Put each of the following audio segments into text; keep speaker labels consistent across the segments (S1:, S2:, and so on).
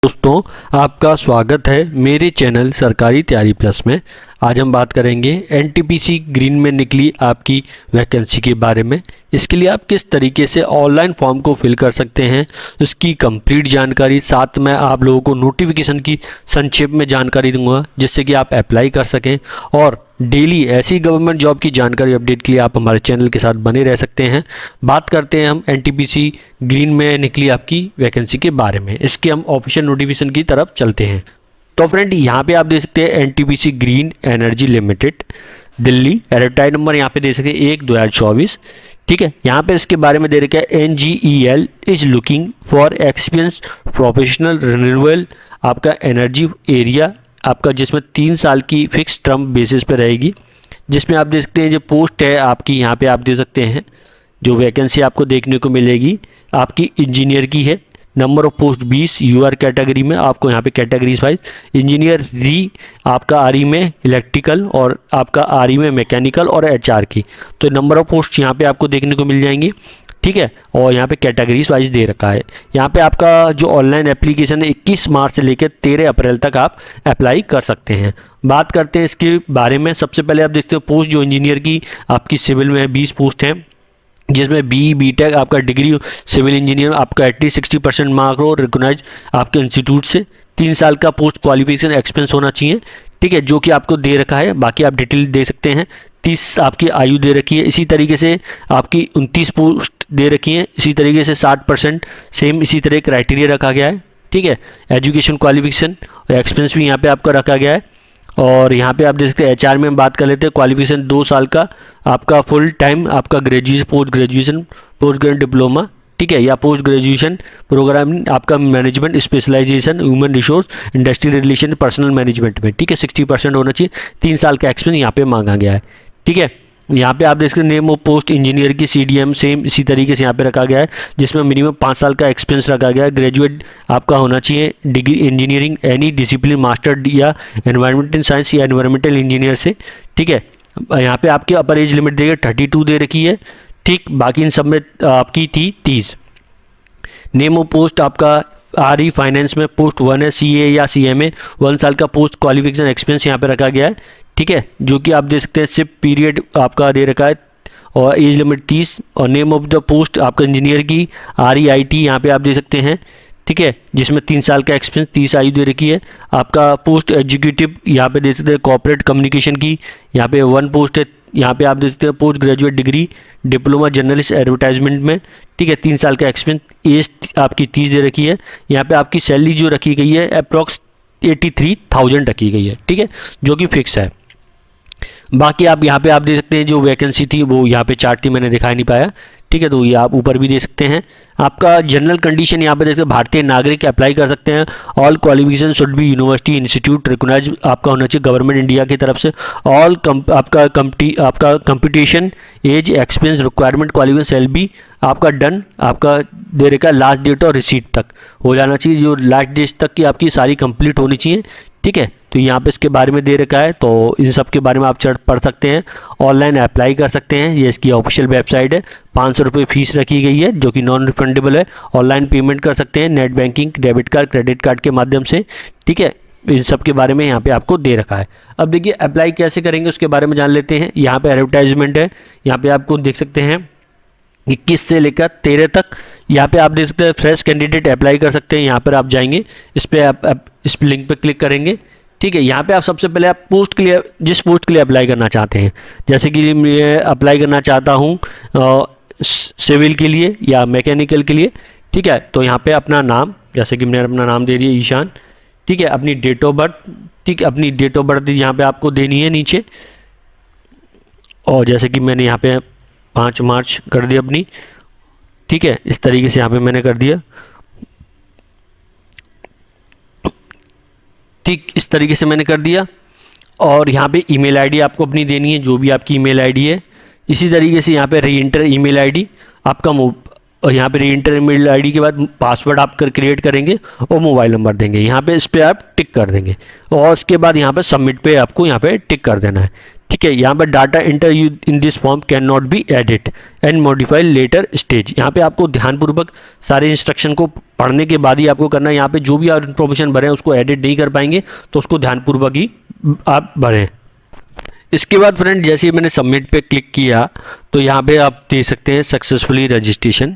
S1: दोस्तों, आपका स्वागत है मेरे चैनल सरकारी तैयारी प्लस में। आज हम बात करेंगे एनटीपीसी ग्रीन में निकली आपकी वैकेंसी के बारे में। इसके लिए आप किस तरीके से ऑनलाइन फॉर्म को फिल कर सकते हैं, उसकी कंप्लीट जानकारी, साथ में आप लोगों को नोटिफिकेशन की संक्षेप में जानकारी दूंगा जिससे कि आप अप्लाई कर सकें। और डेली ऐसी गवर्नमेंट जॉब की जानकारी अपडेट के लिए आप हमारे चैनल के साथ बने रह सकते हैं। बात करते हैं हम एनटीपीसी ग्रीन में निकली आपकी वैकेंसी के बारे में। इसके हम ऑफिशियल नोटिफिकेशन की तरफ चलते हैं। तो फ्रेंड, यहाँ पे आप देख सकते हैं NTPC green energy limited Delhi, advertise number यहाँ पे दे सकते हैं 1/2024। ठीक है, यहाँ पे इसके बारे में दे रखा है NGEL is looking for experience professional renewable आपका एनर्जी एरिया आपका, जिसमें 3 साल की फिक्स टर्म बेसिस पे रहेगी। जिसमें आप देख सकते हैं जो पोस्ट है आपकी, यहाँ पे आप देख सकते हैं जो वैकेंसी आपको देखने को मिलेगी आपकी इंजीनियर की है। Number of post 20 UR category में, आपको यहाँ पे कैटेगरीज वाइज इंजीनियर री आपका आरई में इलेक्ट्रिकल और आपका आरई में मैकेनिकल और HR की। तो नंबर ऑफ पोस्ट यहाँ पे आपको देखने को मिल जाएंगी। ठीक है, और यहाँ पे कैटेगरीज वाइज दे रखा है। यहाँ पे आपका जो ऑनलाइन एप्लीकेशन है 21 मार्च से लेकर 13 अप्रैल तक आप अप्लाई कर सकते हैं। बात करते हैं इसके बारे में। सबसे पहले आप देखते हो पोस्ट जो इंजीनियर की आपकी सिविल में 20 पोस्ट हैं, जिसमें BTech आपका डिग्री सिविल इंजीनियर आपका एटलीस्ट 60% मार्क हो रिकॉग्नाइज आपके इंस्टीट्यूट से। 3 साल का पोस्ट क्वालिफिकेशन एक्सपीरियंस होना चाहिए। ठीक है, जो कि आपको दे रखा है, बाकी आप डिटेल दे सकते हैं। 30 आपकी आयु दे रखी है। इसी तरीके से आपकी 29 पोस्ट दे रखी है। इसी तरीके से 60% सेम इसी तरह क्राइटेरिया रखा गया है। ठीक है, एजुकेशन क्वालिफिकेशन और एक्सपीरियंस भी यहाँ पे आपका रखा गया है। और यहाँ पे आप देख सकते हैं HR में हम बात कर लेते हैं। क्वालिफिकेशन 2 साल का आपका फुल टाइम आपका ग्रेजुएशन पोस्ट ग्रेजुएशन डिप्लोमा, ठीक है, या पोस्ट ग्रेजुएशन प्रोग्राम आपका management specialization human resource industry relation personnel management में। ठीक है, 60% होना चाहिए। 3 साल का एक्सपीरियंस यहाँ पे मांगा गया है। ठीक है, यहाँ पे आप देख सकते हैं नेम ऑफ पोस्ट इंजीनियर की CDM सेम इसी तरीके से यहाँ पे रखा गया है, जिसमें मिनिमम 5 साल का एक्सपीरियंस रखा गया है। ग्रेजुएट आपका होना चाहिए degree engineering any discipline master या एनवायरमेंटल साइंस या एनवायरमेंटल इंजीनियर से। ठीक है, यहाँ पे आपके अपर एज लिमिट देगा 32 दे रखी है। ठीक, बाकी इन सब में आपकी थी 30। नेम ऑफ पोस्ट आपका RE फाइनेंस में पोस्ट 1 है, CA या CMA 1 साल का पोस्ट क्वालिफिकेशन एक्सपीरियंस यहाँ पे रखा गया है। ठीक है, जो कि आप देख सकते हैं सिर्फ पीरियड आपका दे रखा है और एज लिमिट 30। और नेम ऑफ द पोस्ट आपका इंजीनियर की REIT यहाँ पे आप दे सकते हैं। ठीक है, जिसमें 3 साल का एक्सपीरियंस 30 आयु दे रखी है। आपका पोस्ट एग्जीक्यूटिव यहाँ पे दे सकते हैं कॉर्पोरेट कम्युनिकेशन की, यहाँ पे 1 पोस्ट है। यहाँ पे आप देख सकते हैं post graduate degree diploma journalist advertisement में। ठीक है, 3 साल का एक्सपीरियंस, एज आपकी 30 दे रखी है। यहाँ पे आपकी सैलरी जो रखी गई है अप्रॉक्स 83,000 रखी गई है। ठीक है, जो कि फिक्स है। बाकी आप यहाँ पे आप देख सकते हैं जो वैकेंसी थी वो यहाँ पे चार्ट थी, मैंने दिखा नहीं पाया। ठीक है, तो ये आप ऊपर भी दे सकते हैं। आपका जनरल कंडीशन यहाँ पे देख सकते हैं, भारतीय नागरिक अप्लाई कर सकते हैं। All qualification should be university institute recognize आपका होना चाहिए गवर्नमेंट इंडिया की तरफ से। ऑल आपका competition age experience requirement qualification shall be आपका डन आपका दे रखा है लास्ट डेट और रिसीट तक हो जाना चाहिए। जो लास्ट डेट तक की आपकी सारी कंप्लीट होनी चाहिए। ठीक है, तो यहाँ पे इसके बारे में दे रखा है, तो इन सब के बारे में आप पढ़ सकते हैं। ऑनलाइन अप्लाई कर सकते हैं, ये इसकी ऑफिशियल वेबसाइट है। 500 रुपये फीस रखी गई है जो कि नॉन रिफंडेबल है। ऑनलाइन पेमेंट कर सकते हैं net banking, debit card, credit card के माध्यम से। ठीक है, इन सब के बारे में यहाँ पे आपको दे रखा है। अब देखिए अप्लाई कैसे करेंगे उसके बारे में जान लेते हैं। यहाँ पे एडवर्टाइजमेंट है, यहाँ पे आपको देख सकते हैं 21 से लेकर 13 तक। यहाँ पे आप देख सकते हैं फ्रेश कैंडिडेट अप्लाई कर सकते हैं। यहाँ पर आप जाएंगे, इस पर आप इस लिंक पे क्लिक करेंगे। ठीक है, यहाँ पे आप सबसे पहले आप पोस्ट के लिए जिस पोस्ट के लिए अप्लाई करना चाहते हैं, जैसे कि मैं अप्लाई करना चाहता हूँ सिविल के लिए या मैकेनिकल के लिए। ठीक है, तो यहाँ पे अपना नाम, जैसे कि मैंने अपना नाम दे दिया ईशान। ठीक है, अपनी डेट ऑफ बर्थ, ठीक है, अपनी डेट ऑफ बर्थ यहाँ पे आपको देनी है नीचे। और जैसे कि मैंने यहाँ पे 5 मार्च कर दिया अपनी। ठीक है, इस तरीके से यहाँ पे मैंने कर दिया। ठीक, इस तरीके से मैंने कर दिया। और यहाँ पे ईमेल आईडी आपको अपनी देनी है, जो भी आपकी ईमेल आईडी है। इसी तरीके से यहाँ पे री इंटर ईमेल आईडी आपका और यहाँ पे री इंटर ईमेल आईडी के बाद पासवर्ड आप क्रिएट करेंगे और मोबाइल नंबर देंगे। यहाँ पे इस पर आप टिक कर देंगे और उसके बाद यहाँ पे सबमिट पे आपको यहाँ पे टिक कर देना है। ठीक है। यहाँ पर data inter in this form can not be edit and modify later stage. यहाँ पे आपको ध्यानपूर्वक सारे इंस्ट्रक्शन को पढ़ने के बाद ही आपको करना है। यहाँ पे जो भी आप इन्फॉर्मेशन भरें उसको एडिट नहीं कर पाएंगे, तो उसको ध्यानपूर्वक ही आप भरें। इसके बाद फ्रेंड जैसे ही मैंने सबमिट पे क्लिक किया तो यहाँ पे आप देख सकते हैं सक्सेसफुली रजिस्ट्रेशन।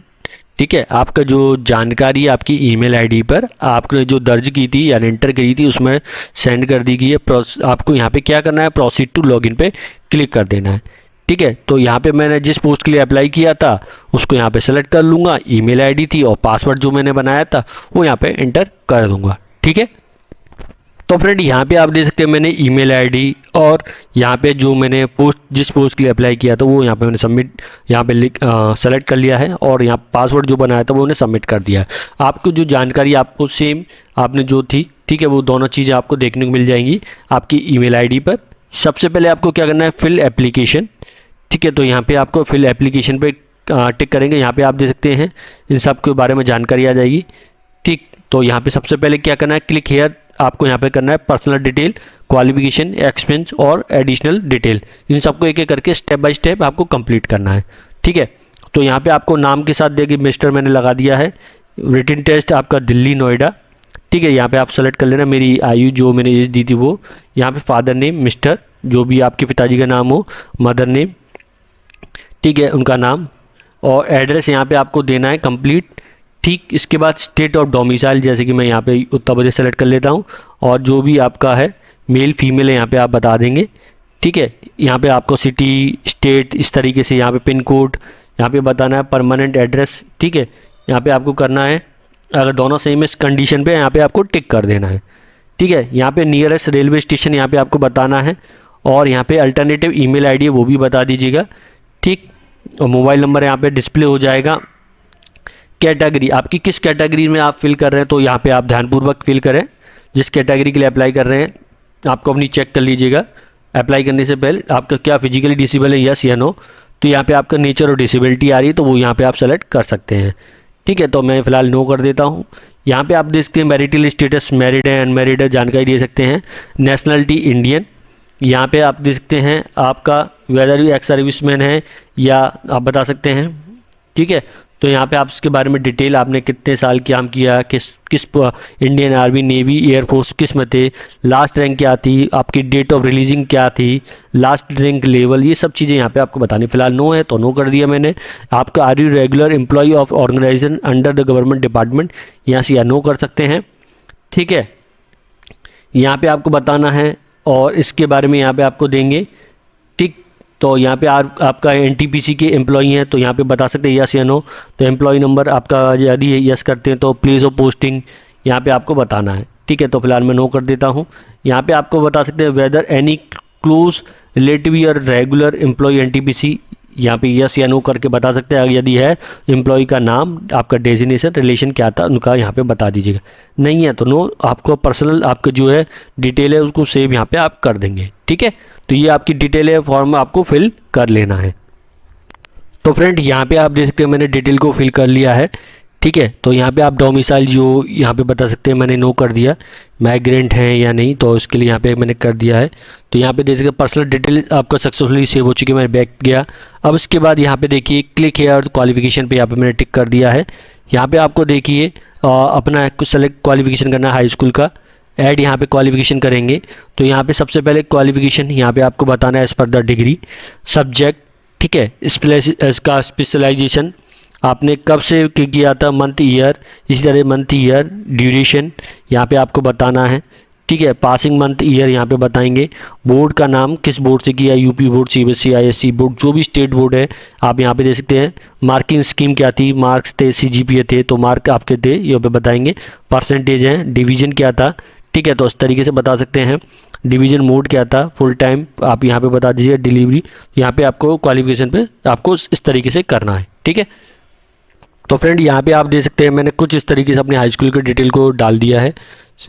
S1: ठीक है, आपका जो जानकारी आपकी ईमेल आईडी पर आपने जो दर्ज की थी या एंटर करी थी उसमें सेंड कर दी गई है। आपको यहाँ पे क्या करना है, प्रोसीड टू लॉगिन पे क्लिक कर देना है। ठीक है, तो यहाँ पे मैंने जिस पोस्ट के लिए अप्लाई किया था उसको यहाँ पे सेलेक्ट कर लूँगा, ईमेल आईडी थी और पासवर्ड जो मैंने बनाया था वो यहाँ पे एंटर कर दूँगा। ठीक है, तो फ्रेंड यहाँ पे आप देख सकते हैं मैंने ईमेल आईडी और यहाँ पे जो मैंने जिस पोस्ट के लिए अप्लाई किया था वो यहाँ पे मैंने सबमिट यहाँ पे सेलेक्ट कर लिया है और यहाँ पासवर्ड जो बनाया था वो उन्हें सबमिट कर दिया है। आपको जो जानकारी आपको सेम आपने जो थी, ठीक है, वो दोनों चीज़ें आपको देखने को मिल जाएंगी आपकी ईमेल आईडी पर। सबसे पहले आपको क्या करना है, फिल एप्लीकेशन। ठीक है, तो यहाँ पर आपको फिल एप्लीकेशन पर टिक करेंगे। यहाँ पर आप देख सकते हैं इन सब के बारे में जानकारी आ जाएगी। ठीक, तो यहाँ पर सबसे पहले क्या करना है, क्लिक हेयर आपको यहाँ पे करना है पर्सनल डिटेल, क्वालिफिकेशन, एक्सपीरियंस और एडिशनल डिटेल। इन सबको एक एक करके स्टेप बाय स्टेप आपको कंप्लीट करना है। ठीक है, तो यहाँ पे आपको नाम के साथ देखिए मिस्टर मैंने लगा दिया है। रिटन टेस्ट आपका दिल्ली नोएडा। ठीक है, यहाँ पे आप सेलेक्ट कर लेना मेरी आयु जो मैंने एज दी थी वो। यहाँ पे फादर नेम मिस्टर, जो भी आपके पिताजी का नाम हो, मदर नेम, ठीक है, उनका नाम और एड्रेस यहाँ पे आपको देना है कंप्लीट। ठीक, इसके बाद स्टेट ऑफ डोमिसाइल, जैसे कि मैं यहाँ पे उत्तर प्रदेश सेलेक्ट कर लेता हूँ और जो भी आपका है मेल फीमेल है यहाँ पे आप बता देंगे। ठीक है, यहाँ पे आपको सिटी, स्टेट, इस तरीके से यहाँ पे पिन कोड यहाँ पे बताना है, परमानेंट एड्रेस। ठीक है, यहाँ पे आपको करना है, अगर दोनों सेम इस कंडीशन पे यहाँ पे आपको टिक कर देना है। ठीक है, यहाँ पे नियरेस्ट रेलवे स्टेशन यहाँ पे आपको बताना है और यहाँ पे अल्टरनेटिव ईमेल आईडी है वो भी बता दीजिएगा। ठीक, और मोबाइल नंबर यहाँ पे डिस्प्ले हो जाएगा। कैटेगरी आपकी किस कैटेगरी में आप फिल कर रहे हैं तो यहाँ पे आप ध्यानपूर्वक फिल करें। जिस कैटेगरी के लिए अप्लाई कर रहे हैं आपको अपनी चेक कर लीजिएगा अप्लाई करने से पहले, आपका क्या फिजिकली डिसेबल है, यस या नो। तो यहाँ पे आपका नेचर और डिसेबिलिटी आ रही है तो वो यहाँ पे आप सेलेक्ट कर सकते हैं। ठीक है, तो मैं फ़िलहाल नो कर देता हूँ। यहाँ पे आप देख सकते हैं मैरिटल स्टेटस, मैरिड है अनमैरिड है, जानकारी दे सकते हैं। नेशनलिटी इंडियन, यहाँ पे आप देख सकते हैं आपका वेदर एक्स सर्विसमैन है या आप बता सकते हैं। ठीक है, तो यहाँ पे आप इसके बारे में डिटेल, आपने कितने साल काम किया, किस इंडियन आर्मी, नेवी, एयरफोर्स किस में थे, लास्ट रैंक क्या थी, आपकी डेट ऑफ रिलीजिंग क्या थी, लास्ट रैंक लेवल, ये सब चीज़ें यहाँ पे आपको बतानी। फिलहाल नो है तो नो कर दिया मैंने। आपका are you regular employ of organization under the government department, यहाँ से या नो कर सकते हैं। ठीक है, यहाँ पे आपको बताना है और इसके बारे में यहाँ पे आपको देंगे। ठीक, तो यहाँ पे आपका एनटीपीसी के एम्प्लॉई हैं तो यहाँ पे बता सकते हैं यस या नो। तो एम्प्लॉय नंबर आपका यदि यस करते हैं तो प्लेस ऑफ पोस्टिंग यहाँ पे आपको बताना है। ठीक है, तो फिलहाल मैं नो कर देता हूँ। यहाँ पे आपको बता सकते हैं वेदर एनी क्लोज रिलेटिव या रेगुलर एम्प्लॉय एनटीपीसी, यहाँ पे यस या नो करके बता सकते हैं। यदि है एम्प्लॉय का नाम, आपका डेजिग्नेशन, रिलेशन क्या था उनका यहाँ पे बता दीजिएगा। नहीं है तो नो, आपको पर्सनल आपका जो है डिटेल है उसको सेव यहाँ पे आप कर देंगे। ठीक है, तो ये आपकी डिटेल है, फॉर्म आपको फिल कर लेना है। तो फ्रेंड यहाँ पे आप देख सकते हैं मैंने डिटेल को फिल कर लिया है। ठीक है, तो यहाँ पे आप डोमिसाइल जो यहाँ पे बता सकते हैं, मैंने नो कर दिया, माइग्रेंट हैं या नहीं, तो इसके लिए यहाँ पे मैंने कर दिया है। तो यहाँ पे देख सकते पर्सनल डिटेल आपका सक्सेसफुली सेव हो चुकी है, मैं बैक गया। अब इसके बाद यहाँ पे देखिए क्लिक हेयर क्वालिफिकेशन पे यहाँ पे मैंने टिक कर दिया है। यहाँ पे आपको देखिए अपना सेलेक्ट क्वालिफिकेशन करना है हाई स्कूल का, ऐड यहाँ पे क्वालिफिकेशन करेंगे। तो यहाँ पे सबसे पहले क्वालिफिकेशन यहाँ पे आपको बताना है as per the degree, subject, ठीक है, इसका स्पेशलाइजेशन आपने कब से किया था, मंथ ईयर, इसी तरह मंथ ईयर, ड्यूरेशन यहाँ पे आपको बताना है। ठीक है, पासिंग मंथ ईयर यहाँ पे बताएंगे। बोर्ड का नाम किस बोर्ड से किया, UP board, CBSE, ISC board, जो भी स्टेट बोर्ड है आप यहाँ पे दे सकते हैं। मार्किंग स्कीम क्या थी, मार्क्स थे, सीजीपीए थे तो मार्क आपके थे यहाँ पे बताएंगे। परसेंटेज है, डिवीजन क्या था, ठीक है, तो इस तरीके से बता सकते हैं। डिवीजन मोड क्या था, फुल टाइम आप यहाँ पे बता दीजिए। डिलीवरी यहाँ पे आपको क्वालिफिकेशन पे आपको इस तरीके से करना है। ठीक है, तो फ्रेंड यहाँ पे आप दे सकते हैं मैंने कुछ इस तरीके से अपने हाई स्कूल के डिटेल को डाल दिया है,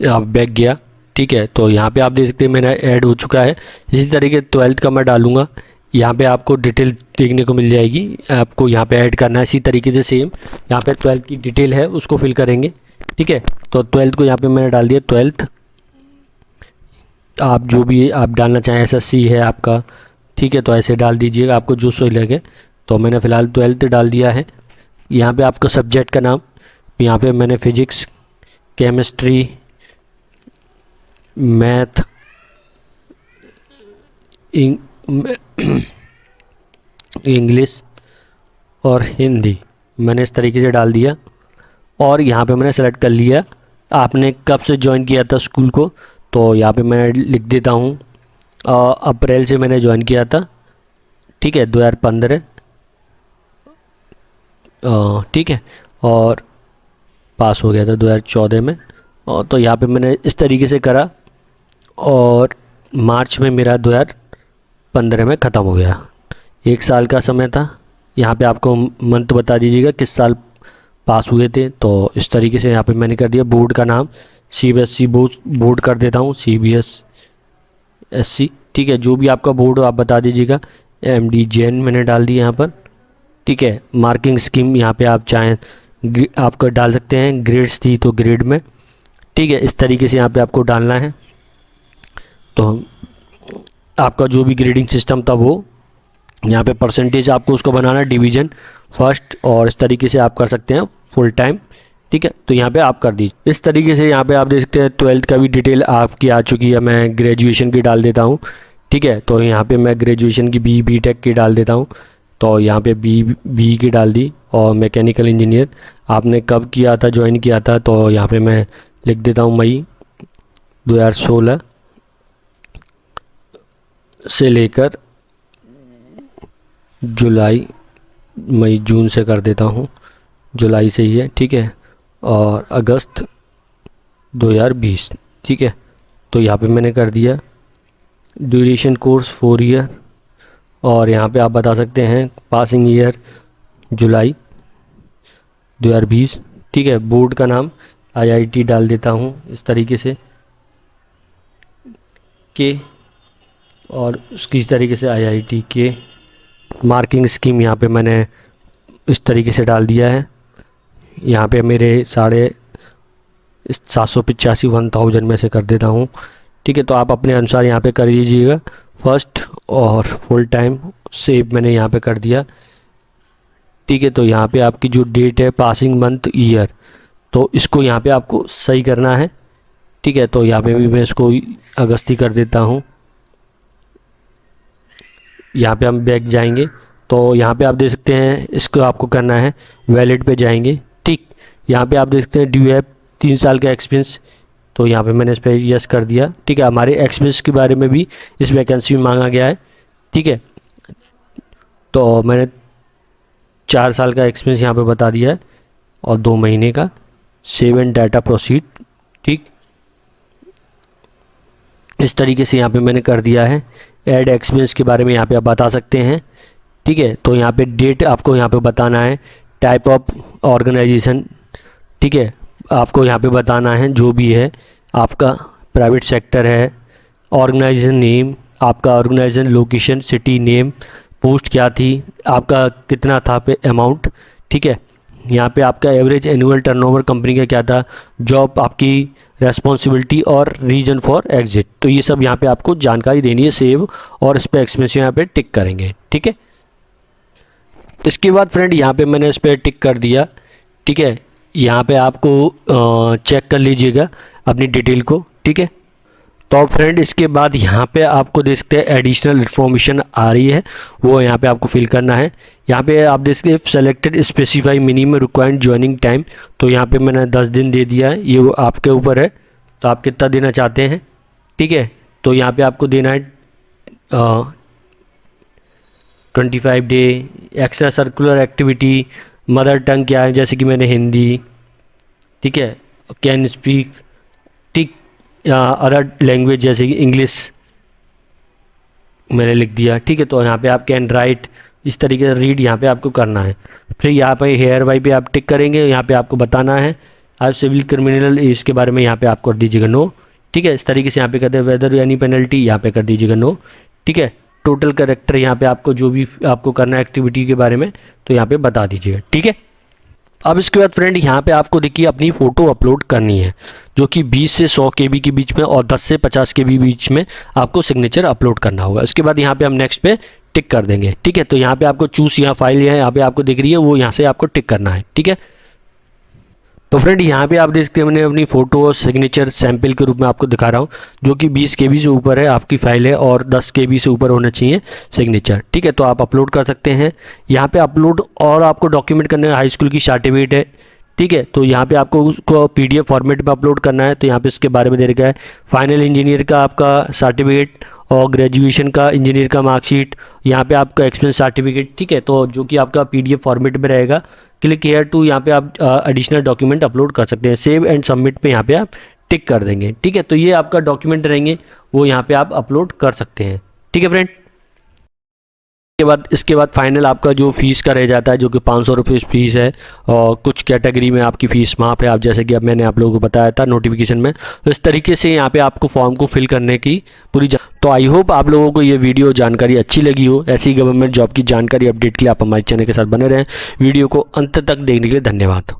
S1: आप बैक गया। ठीक है, तो यहाँ पे आप देख सकते हैं मेरा ऐड हो चुका है। इसी तरीके 12th का मैं डालूंगा, यहाँ पे आपको डिटेल देखने को मिल जाएगी, आपको यहाँ पे ऐड करना है इसी तरीके से सेम। यहाँ पे 12th की डिटेल है उसको फिल करेंगे। ठीक है, तो 12th को यहाँ पे मैंने डाल दिया। 12th आप जो भी आप डालना चाहें, एसएससी है आपका ठीक है, तो ऐसे डाल दीजिएगा आपको जो सही लगे। तो मैंने फ़िलहाल 12th डाल दिया है। यहाँ पे आपका सब्जेक्ट का नाम, यहाँ पे मैंने फिजिक्स, केमिस्ट्री, मैथ, इंग्लिश और हिंदी मैंने इस तरीके से डाल दिया। और यहाँ पे मैंने सेलेक्ट कर लिया आपने कब से ज्वाइन किया था स्कूल को। तो यहाँ पे मैं लिख देता हूँ अप्रैल से मैंने ज्वाइन किया था, ठीक है, 2015, ठीक है, और पास हो गया था 2014 में। और तो यहाँ पे मैंने इस तरीके से करा और मार्च में मेरा 2015 में ख़त्म हो गया। 1 साल का समय था। यहाँ पे आपको मंथ बता दीजिएगा किस साल पास हुए थे। तो इस तरीके से यहाँ पे मैंने कर दिया। बोर्ड का नाम CBSE बोर्ड कर देता हूँ, CBSE, ठीक है, जो भी आपका बोर्ड हो आप बता दीजिएगा। MD जैन मैंने डाल दिया यहाँ पर, ठीक है। मार्किंग स्कीम यहाँ पे आप चाहें आपका डाल सकते हैं, ग्रेड्स थी तो ग्रेड में, ठीक है, इस तरीके से यहाँ पे आपको डालना है। तो आपका जो भी ग्रेडिंग सिस्टम था वो यहाँ पे परसेंटेज आपको उसको बनाना, डिवीज़न, फर्स्ट, और इस तरीके से आप कर सकते हैं फुल टाइम, ठीक है। तो यहाँ पे आप कर दीजिए। इस तरीके से यहाँ पे आप देख सकते हैं 12th का भी डिटेल आपकी आ चुकी है। मैं ग्रेजुएशन की डाल देता हूँ, ठीक है। तो यहाँ पे मैं ग्रेजुएशन की BTech की डाल देता हूँ। तो यहाँ पे बी की डाल दी। और मैकेनिकल इंजीनियर आपने कब किया था, ज्वाइन किया था, तो यहाँ पे मैं लिख देता हूँ मई 2016 से लेकर जुलाई, मई जून से कर देता हूँ, जुलाई से ही है, ठीक है, और अगस्त 2020, ठीक है। तो यहाँ पे मैंने कर दिया। ड्यूरेशन कोर्स 4 ईयर, और यहाँ पे आप बता सकते हैं पासिंग ईयर जुलाई 2020, ठीक है। बोर्ड का नाम IIT डाल देता हूँ इस तरीके से के, और उसकी इस तरीके से IIT के। मार्किंग स्कीम यहाँ पे मैंने इस तरीके से डाल दिया है। यहाँ पे मेरे 785 1000 में से कर देता हूँ, ठीक है। तो आप अपने अनुसार यहाँ पे कर दीजिएगा। फर्स्ट और फुल टाइम सेव मैंने यहाँ पे कर दिया, ठीक है। तो यहाँ पे आपकी जो डेट है, पासिंग मंथ, ईयर, तो इसको यहाँ पे आपको सही करना है, ठीक है। तो यहाँ पे भी मैं इसको अगस्त ही कर देता हूँ। यहाँ पे हम बैक जाएंगे तो यहाँ पे आप देख सकते हैं इसको आपको करना है, वैलिड पे जाएंगे, ठीक। यहाँ पे आप देख सकते हैं ड्यू है 3 साल का एक्सपीरियंस। तो यहाँ पे मैंने इस पर यस कर दिया, ठीक है। हमारे एक्सपीरियंस के बारे में भी इस वैकेंसी में मांगा गया है, ठीक है। तो मैंने 4 साल का एक्सपीरियंस यहाँ पे बता दिया है और 2 महीने का। सेव एंड डाटा प्रोसीड, ठीक, इस तरीके से यहाँ पे मैंने कर दिया है। ऐड एक्सपीरियंस के बारे में यहाँ पे आप बता सकते हैं, ठीक है। तो यहाँ पे डेट आपको यहाँ पे बताना है, टाइप ऑफ ऑर्गेनाइजेशन, ठीक है, आपको यहाँ पे बताना है जो भी है आपका, प्राइवेट सेक्टर है, ऑर्गेनाइजेशन नेम, आपका organization location, city name, post क्या थी, आपका कितना था पे अमाउंट, ठीक है। यहाँ पे आपका एवरेज एनुअल टर्नओवर कंपनी का क्या था, जॉब आपकी, रेस्पॉन्सिबिलिटी और रीजन फॉर एग्जिट। तो ये सब यहाँ पे आपको जानकारी देनी है, सेव, और इस पर एक्सपीरियंस यहाँ पे टिक करेंगे, ठीक है। इसके बाद फ्रेंड यहाँ पे मैंने इस पर टिक कर दिया, ठीक है। यहाँ पे आपको चेक कर लीजिएगा अपनी डिटेल को, ठीक है। तो फ्रेंड इसके बाद यहाँ पे आपको देख सकते हैं एडिशनल इन्फॉर्मेशन आ रही है, वो यहाँ पे आपको फिल करना है। यहाँ पे आप देख सकते हैं selected specify minimum required joining time, तो यहाँ पे मैंने 10 दिन दे दिया है, ये आपके ऊपर है, तो आप कितना देना चाहते हैं, ठीक है। तो यहाँ पे आपको देना है 25 day. Extra circular activity, mother tongue क्या है, जैसे कि मैंने हिंदी, ठीक है, कैन स्पीक, ठीक, अदर लैंग्वेज जैसे कि इंग्लिश मैंने लिख दिया, ठीक है। तो यहाँ पे आप कैन राइट, इस तरीके से रीड यहाँ पे आपको करना है। फिर यहाँ पे हेयर वाई पे आप टिक करेंगे, यहाँ पे आपको बताना है आप सिविल क्रिमिनल, इसके बारे में यहाँ पे आप कर दीजिएगा नो, ठीक है। इस तरीके से यहाँ पे कहते हैं वेदर एनी पेनल्टी, यहाँ पे कर दीजिएगा नो, ठीक है। टोटल कैरेक्टर यहाँ पे आपको जो भी आपको करना है एक्टिविटी के बारे में, तो यहाँ पे बता दीजिएगा, ठीक है। अब इसके बाद फ्रेंड यहाँ पे आपको देखिए अपनी फ़ोटो अपलोड करनी है, जो कि 20 से 100 KB के बीच में और 10 से 50 KB बीच में आपको सिग्नेचर अपलोड करना होगा। उसके बाद यहाँ पे हम नेक्स्ट पे टिक कर देंगे। ठीक है, तो यहाँ पे आपको चूज़ यहाँ फाइल यहाँ पे आपको दिख रही है, वो यहाँ से आपको टिक करना है। ठीक है, तो फ्रेंड यहाँ पे आप देख सकते हैं मैंने अपनी फ़ोटो और सिग्नेचर सैंपल के रूप में आपको दिखा रहा हूँ, जो कि 20 KB से ऊपर है आपकी फाइल है और 10 KB से ऊपर होना चाहिए सिग्नेचर। ठीक है, तो आप अपलोड कर सकते हैं यहाँ पे अपलोड। और आपको डॉक्यूमेंट करना है, हाई स्कूल की सर्टिफिकेट है। ठीक है, तो यहाँ पे आपको उसको PDF फॉर्मेट में अपलोड करना है। तो यहाँ पे इसके बारे में दे रखा है, फाइनल इंजीनियर का आपका सर्टिफिकेट और ग्रेजुएशन का इंजीनियर का मार्कशीट, यहाँ पे आपका एक्सपीरियंस सर्टिफिकेट। ठीक है, तो जो कि आपका PDF फॉर्मेट में रहेगा। क्लिक हेयर टू, यहाँ पे आप एडिशनल डॉक्यूमेंट अपलोड कर सकते हैं। सेव एंड सबमिट पे यहाँ पे आप टिक कर देंगे। ठीक है, तो ये आपका डॉक्यूमेंट रहेंगे, वो यहाँ पे आप अपलोड कर सकते हैं। ठीक है फ्रेंड, इसके बाद फाइनल आपका जो फीस का रह जाता है, जो कि 500 रुपये फीस है। और कुछ कैटेगरी में आपकी फ़ीस माफ़ है, आप जैसे कि अब मैंने आप लोगों को बताया था नोटिफिकेशन में। तो इस तरीके से यहाँ पे आपको फॉर्म को फिल करने की पूरी तो आई होप आप लोगों को ये वीडियो जानकारी अच्छी लगी हो। ऐसी गवर्नमेंट जॉब की जानकारी अपडेट के लिए आप हमारे चैनल के साथ बने रहें। वीडियो को अंत तक देखने के लिए धन्यवाद।